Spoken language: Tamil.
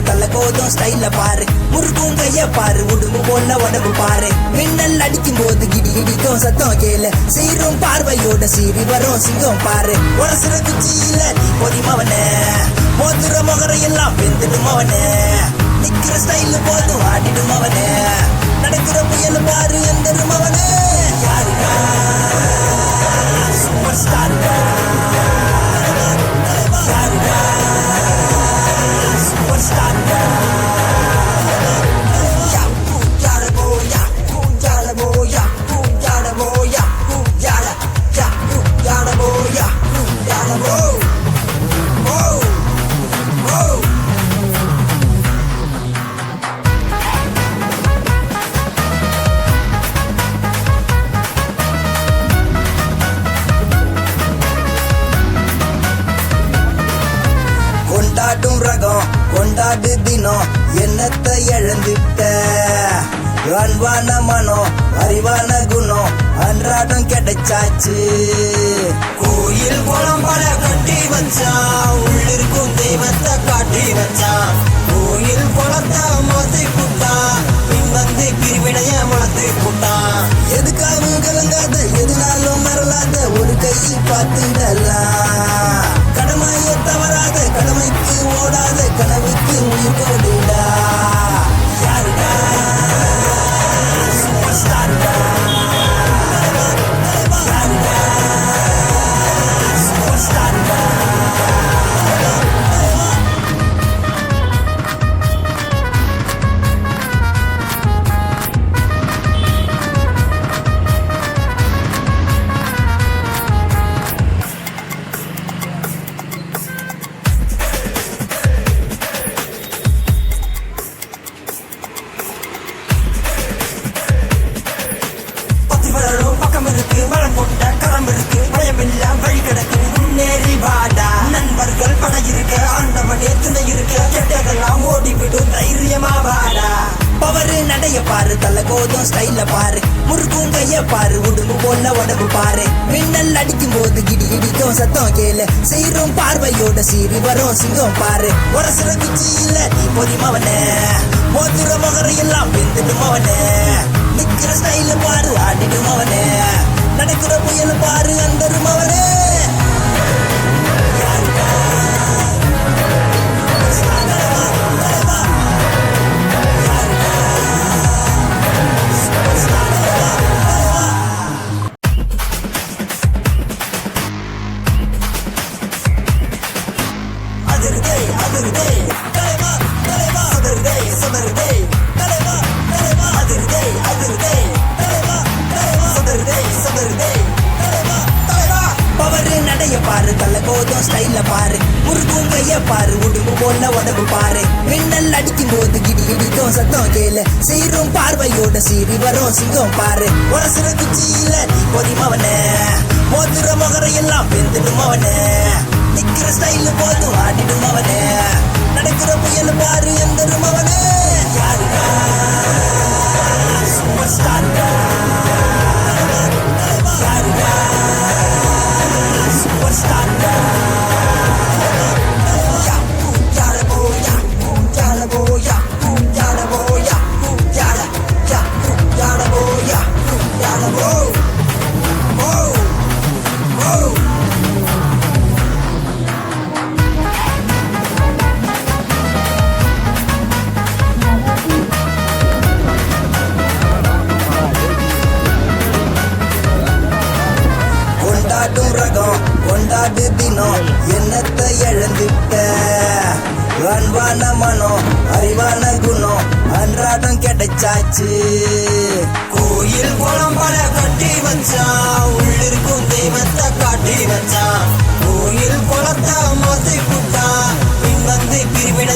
தள்ள கோதும் ஸ்டைல பாரு, முறுக்கும் கைய பாரு, உடும்பு போல உடம்பு பாரு. மின்னல் அடிக்கும் போது கிடி இடிக்கும் சத்தம் கேளு, சீரும் பார்வையோட சீறி வரும் சிங்கம் பாரு. உரசுற குச்சியில நீ பொதிமவனே, மோதுற முகரையெல்லாம் வெந்துடும் அவனே. நிக்கிற ஸ்டைல் போதும் ஆடிடும் அவனே, நடக்கிற புயல் பாரு எந்தரும் அவனே. யாருடா சூப்பர் ஸ்டார், யாருடா சூப்பர் ஸ்டார். கொண்டாடும் ரகம் கொண்டாடு தினம், என்னத்தை இழந்துட்ட அன்பான மனம் அறிவான குணம் அன்றாடம் கிடைச்சாச்சு. கோயில் குளம் பல கட்டி வச்சான், உள்ளிருக்கும் தெய்வத்தை காட்டி வச்சான். கோயில் குளத்தை மாத்தி புட்டான், பின் வந்து கிருவிடைய வளர்த்து புட்டான். எதுக்காகவும் கலங்காத எதுனாலும் மறலாத ஒரு கையை பார்த்துடலாம். கடமையை தவறாத கடமைக்கு ஓடாத கனவுக்கு உயிர் கொடுடா. யாருடா சூப்பர் ஸ்டார், யாருடா சூப்பர் ஸ்டார். பக்கம் இருக்கு வளம் கொண்ட களம் இருக்கு, பயமில்ல வழி கிடக்கு முன்னேறி வாடா. நண்பர்கள் பட இருக்க ஆண்டவனே துணை இருக்க, கெட்டதெல்லாம் ஓடிவிடும் தைரியமா வாடா. பவரு நடைய பாரு, தள்ள கோதும் ஸ்டைல பாரு, முறுக்கும் கைய பாரு, உடும்பு போல உடம்பு பாரு. மின்னல் அடிக்கும் போது கிடி இடிக்கும் சத்தம் கேளு, சீரும் பார்வையோட சீறி வரும் சிங்கம் பாரு. உரசுற குச்சியில நீ பொதிமவனே, மோதுற முகரையெல்லாம் வெந்துடும் அவனே. நிக்கிற ஸ்டைல பாரு ஆடிடும் அவனே, நடக்கிற புயல் பாரு அந்தரும் அவனே. அதிருதே அதிருதே தலைவா தலைவா, சதருதே சதருதே தலைவா தலைவா, அதிருதே அதிருதே தலைவா தலைவா, சதருதே சதருதே தலைவா தலைவா. பவரு நடைய பாரு, தள்ள கோதும் ஸ்டைல பாரு, முறுக்கும் கைய பாரு, உடும்பு போல உடம்பு பாரு. மின்னல் அடிக்கும் போது கிடி இடிக்கும் சத்தம் கேளு, சீரும் பார்வையோட சீறி வரும் சிங்கம் பாரு. உரசுற குச்சியில நீ பொதிமவனே, மோதுற முகரையெல்லாம் வெந்துடும் அவனே. நிக்கிற ஸ்டைல் போதும் ஆடிடும் அவனே, நடக்கிற புயல் பாரு எந்தரும் அவனே. யாருடா சூப்பர் ஸ்டார், யாருடா சூப்பர் ஸ்டார். கொண்டாடும் ரகம் கொண்டாடு தினம், என்னத்தை இழந்துட்ட அன்பான மனம் அறிவான குணம் அன்றாடம் கிடைச்சாச்சு. கோயில் குளம் பல கட்டி வச்சான், உள்ளிருக்கும் தெய்வத்தை காட்டி வச்சான். கோயில் குளத்தை மாத்தி புட்டான், பின் வந்து பிரிவினை